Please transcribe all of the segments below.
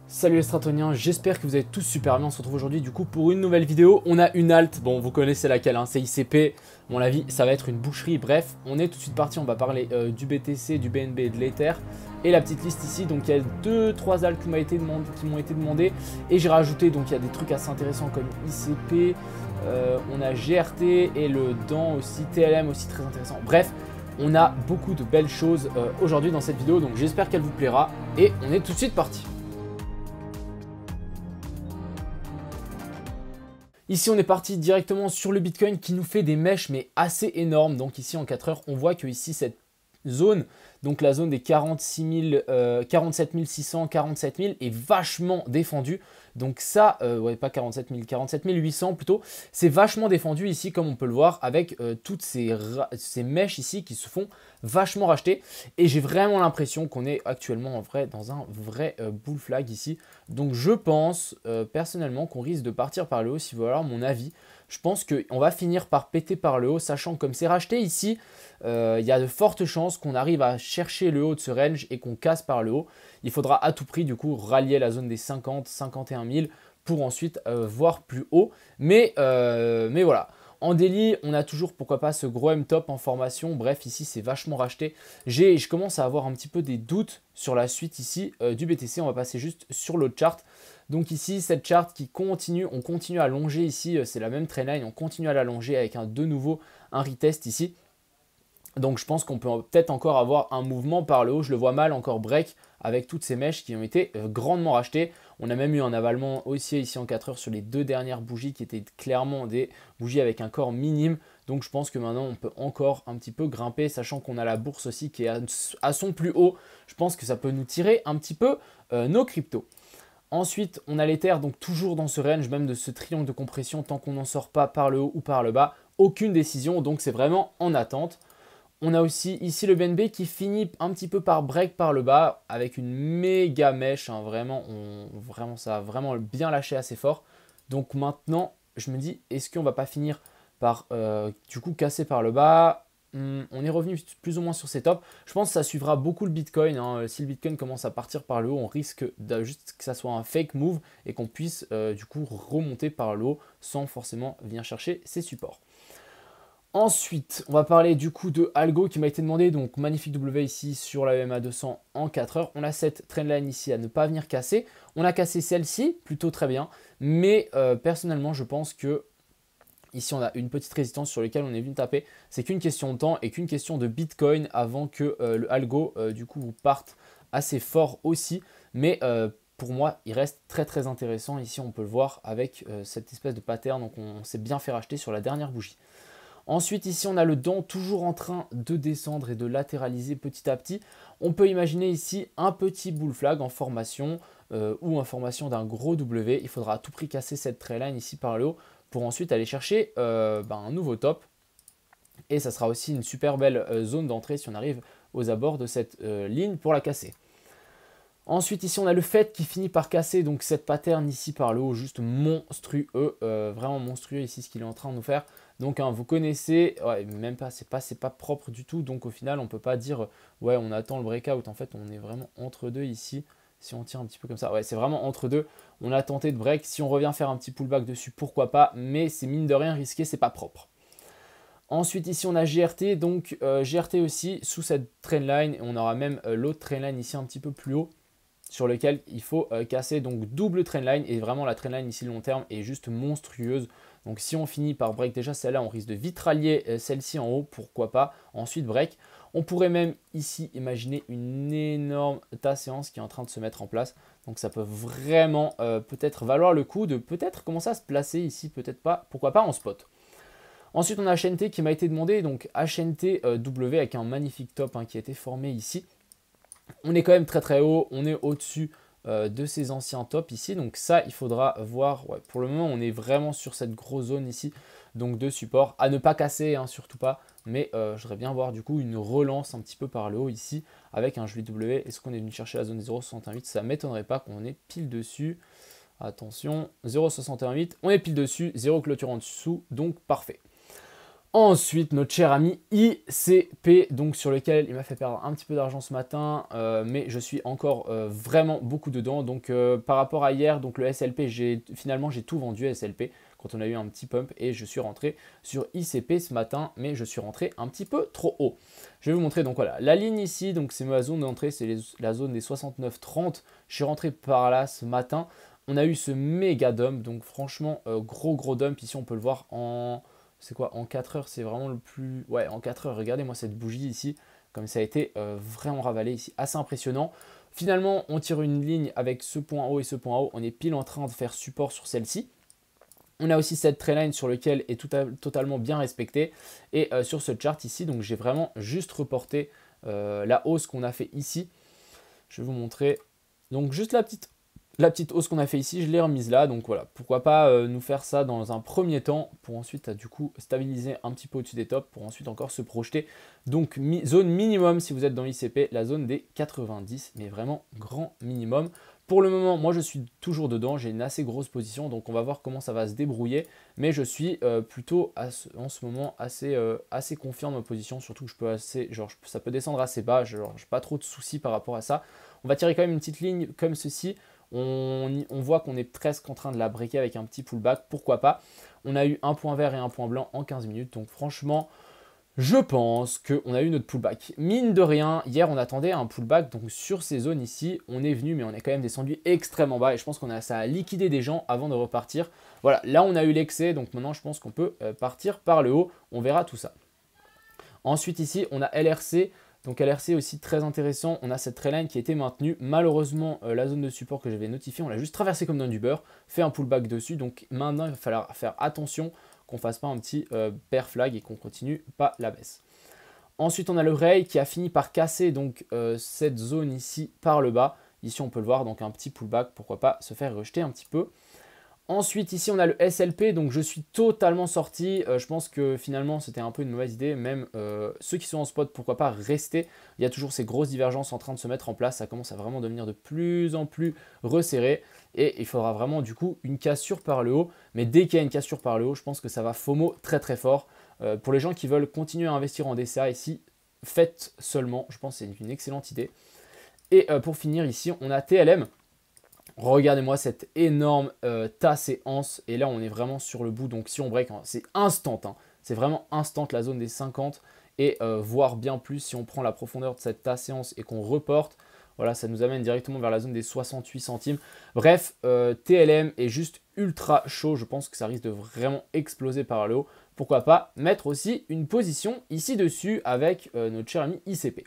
Salut les Stratoniens, j'espère que vous allez tous super bien. On se retrouve aujourd'hui du coup pour une nouvelle vidéo. On a une halte, bon vous connaissez laquelle, hein, c'est ICP. À mon avis ça va être une boucherie. Bref, on est tout de suite parti, on va parler du BTC, du BNB et de l'Ether. Et la petite liste ici, donc il y a 2-3 haltes qui m'ont été demandées. Et j'ai rajouté, donc il y a des trucs assez intéressants comme ICP, on a GRT et le DAN aussi, TLM aussi très intéressant. Bref, on a beaucoup de belles choses aujourd'hui dans cette vidéo, donc j'espère qu'elle vous plaira. Et on est tout de suite parti. Ici, on est parti directement sur le Bitcoin qui nous fait des mèches mais assez énormes. Donc ici, en 4 heures, on voit que ici, cette zone, donc la zone des 47 600, 47 000 est vachement défendue. Donc ça, ouais, pas 47 000, 47 800 plutôt, c'est vachement défendu ici comme on peut le voir avec toutes ces mèches ici qui se font vachement racheter. Et j'ai vraiment l'impression qu'on est actuellement en vrai dans un vrai bull flag ici. Donc je pense personnellement qu'on risque de partir par le haut si vous voulez avoir mon avis. Je pense qu'on va finir par péter par le haut, sachant que comme c'est racheté ici, il y a de fortes chances qu'on arrive à chercher le haut de ce range et qu'on casse par le haut. Il faudra à tout prix du coup rallier la zone des 50, 51 000 pour ensuite voir plus haut. Mais voilà. En daily, on a toujours pourquoi pas ce gros M-top en formation. Bref, ici c'est vachement racheté. Je commence à avoir un petit peu des doutes sur la suite ici du BTC. On va passer juste sur l'autre chart. Donc ici, cette chart qui continue, on continue à longer ici. C'est la même trendline, on continue à la longer avec de nouveau un retest ici. Donc je pense qu'on peut peut-être encore avoir un mouvement par le haut. Je le vois mal encore break avec toutes ces mèches qui ont été grandement rachetées. On a même eu un avalement haussier ici en 4 heures sur les deux dernières bougies qui étaient clairement des bougies avec un corps minime. Donc je pense que maintenant on peut encore un petit peu grimper, sachant qu'on a la bourse aussi qui est à son plus haut. Je pense que ça peut nous tirer un petit peu nos cryptos. Ensuite, on a l'Ether, donc toujours dans ce range, même de ce triangle de compression, tant qu'on n'en sort pas par le haut ou par le bas. Aucune décision, donc c'est vraiment en attente. On a aussi ici le BNB qui finit un petit peu par break par le bas avec une méga mèche. Hein, vraiment, ça a vraiment bien lâché assez fort. Donc maintenant, je me dis, est-ce qu'on va pas finir par du coup casser par le bas? On est revenu plus ou moins sur ces tops. Je pense que ça suivra beaucoup le Bitcoin. Hein. Si le Bitcoin commence à partir par le haut, on risque juste que ça soit un fake move et qu'on puisse du coup remonter par le haut sans forcément venir chercher ses supports. Ensuite, on va parler du coup de Algo qui m'a été demandé, donc magnifique W ici sur la EMA 200 en 4 heures. On a cette trendline ici à ne pas venir casser. On a cassé celle-ci, plutôt très bien, mais personnellement je pense que ici on a une petite résistance sur laquelle on est venu taper. C'est qu'une question de temps et qu'une question de Bitcoin avant que le Algo du coup parte assez fort aussi, mais pour moi, il reste très très intéressant. Ici, on peut le voir avec cette espèce de pattern, donc on s'est bien fait racheter sur la dernière bougie. Ensuite, ici, on a le DAN toujours en train de descendre et de latéraliser petit à petit. On peut imaginer ici un petit bull flag en formation ou en formation d'un gros W. Il faudra à tout prix casser cette trailline ici par le haut pour ensuite aller chercher un nouveau top. Et ça sera aussi une super belle zone d'entrée si on arrive aux abords de cette ligne pour la casser. Ensuite, ici, on a le FED qui finit par casser donc cette pattern ici par le haut, juste monstrueux, vraiment monstrueux ici ce qu'il est en train de nous faire. Donc, hein, vous connaissez, ouais, même pas, c'est pas propre du tout. Donc, au final, on ne peut pas dire, ouais, on attend le breakout. En fait, on est vraiment entre deux ici. Si on tire un petit peu comme ça, ouais, c'est vraiment entre deux. On a tenté de break. Si on revient faire un petit pullback dessus, pourquoi pas. Mais c'est mine de rien risqué, c'est pas propre. Ensuite, ici, on a GRT. Donc, GRT aussi sous cette trendline. On aura même l'autre trendline ici un petit peu plus haut, sur lequel il faut casser donc double trendline, et vraiment la trendline ici long terme est juste monstrueuse. Donc si on finit par break déjà celle-là, on risque de vite rallier celle-ci en haut, pourquoi pas, ensuite break. On pourrait même ici imaginer une énorme séance qui est en train de se mettre en place. Donc ça peut vraiment peut-être valoir le coup de peut-être commencer à se placer ici, peut-être pas, pourquoi pas en spot. Ensuite on a HNT qui m'a été demandé, donc HNT W avec un magnifique top qui a été formé ici. On est quand même très très haut, on est au-dessus de ces anciens tops ici. Donc ça, il faudra voir. Ouais, pour le moment, on est vraiment sur cette grosse zone ici, donc de support. À ne pas casser, hein, surtout pas. Mais je voudrais bien voir du coup une relance un petit peu par le haut ici avec un joli W. Est-ce qu'on est venu chercher la zone des 0,68? Ça ne m'étonnerait pas qu'on est pile dessus. Attention, 0,618, on est pile dessus, 0 clôture en dessous, donc parfait. Ensuite, notre cher ami ICP, donc sur lequel il m'a fait perdre un petit peu d'argent ce matin, mais je suis encore vraiment beaucoup dedans. Donc par rapport à hier, donc le SLP, finalement j'ai tout vendu SLP quand on a eu un petit pump et je suis rentré sur ICP ce matin, mais je suis rentré un petit peu trop haut. Je vais vous montrer donc voilà, la ligne ici, donc c'est ma zone d'entrée, c'est la zone des 69,30. Je suis rentré par là ce matin. On a eu ce méga dump, donc franchement gros dump ici, on peut le voir en... C'est quoi, en 4 heures, c'est vraiment le plus... Ouais, en 4 heures, regardez-moi cette bougie ici, comme ça a été vraiment ravalé ici, assez impressionnant. Finalement, on tire une ligne avec ce point haut et ce point haut, on est pile en train de faire support sur celle-ci. On a aussi cette trendline sur lequel est totalement bien respecté. Et sur ce chart ici, donc j'ai vraiment juste reporté la hausse qu'on a fait ici. Je vais vous montrer. Donc juste la petite hausse qu'on a fait ici, je l'ai remise là. Donc voilà, pourquoi pas nous faire ça dans un premier temps pour ensuite du coup stabiliser un petit peu au-dessus des tops pour ensuite encore se projeter. Donc zone minimum si vous êtes dans ICP, la zone des 90, mais vraiment grand minimum. Pour le moment, moi je suis toujours dedans, j'ai une assez grosse position, donc on va voir comment ça va se débrouiller. Mais je suis plutôt en ce moment assez confiant dans ma position, surtout que je peux ça peut descendre assez bas, je n'ai pas trop de soucis par rapport à ça. On va tirer quand même une petite ligne comme ceci. On voit qu'on est presque en train de la breaker avec un petit pullback, pourquoi pas. On a eu un point vert et un point blanc en 15 minutes, donc franchement, je pense qu'on a eu notre pullback. Mine de rien, hier on attendait un pullback, donc sur ces zones ici, on est venu, mais on est quand même descendu extrêmement bas et je pense qu'on a ça a liquidé des gens avant de repartir. Voilà, là on a eu l'excès, donc maintenant je pense qu'on peut partir par le haut, on verra tout ça. Ensuite ici, on a LRC. Donc LRC aussi très intéressant, on a cette trendline qui a été maintenue. Malheureusement, la zone de support que j'avais notifiée, on l'a juste traversée comme dans du beurre, fait un pullback dessus. Donc maintenant, il va falloir faire attention qu'on ne fasse pas un petit bear flag et qu'on continue pas la baisse. Ensuite, on a le RAI qui a fini par casser donc, cette zone ici par le bas. Ici, on peut le voir, donc un petit pullback, pourquoi pas se faire rejeter un petit peu. Ensuite, ici, on a le SLP, donc je suis totalement sorti. Je pense que finalement, c'était un peu une mauvaise idée. Même ceux qui sont en spot, pourquoi pas rester. Il y a toujours ces grosses divergences en train de se mettre en place. Ça commence à vraiment devenir de plus en plus resserré. Et il faudra vraiment, du coup, une cassure par le haut. Mais dès qu'il y a une cassure par le haut, je pense que ça va FOMO très très fort. Pour les gens qui veulent continuer à investir en DCA ici, faites seulement. Je pense que c'est une excellente idée. Et pour finir, ici, on a TLM. Regardez-moi cette énorme tasse et anse. Et là, on est vraiment sur le bout. Donc, si on break, c'est instant. Hein. C'est vraiment instant la zone des 50. Et voire bien plus si on prend la profondeur de cette tasse et anse et qu'on reporte. Voilà, ça nous amène directement vers la zone des 68 centimes. Bref, TLM est juste ultra chaud. Je pense que ça risque de vraiment exploser par le haut. Pourquoi pas mettre aussi une position ici dessus avec notre cher ami ICP.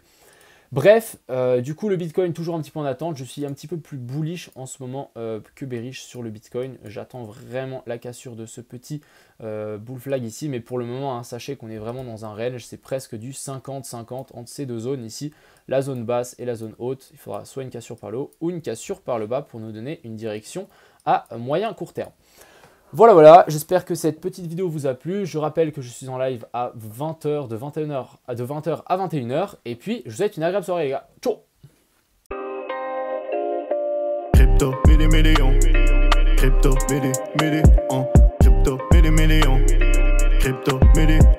Bref, du coup le Bitcoin toujours un petit peu en attente. Je suis un petit peu plus bullish en ce moment que bearish sur le Bitcoin. J'attends vraiment la cassure de ce petit bull flag ici. Mais pour le moment, hein, sachez qu'on est vraiment dans un range. C'est presque du 50-50 entre ces deux zones ici. La zone basse et la zone haute. Il faudra soit une cassure par le haut ou une cassure par le bas pour nous donner une direction à moyen court terme. Voilà, j'espère que cette petite vidéo vous a plu. Je rappelle que je suis en live à 20h, de 20h à 21h. Et puis, je vous souhaite une agréable soirée, les gars. Ciao. Crypto, million. Crypto, million. Crypto, million.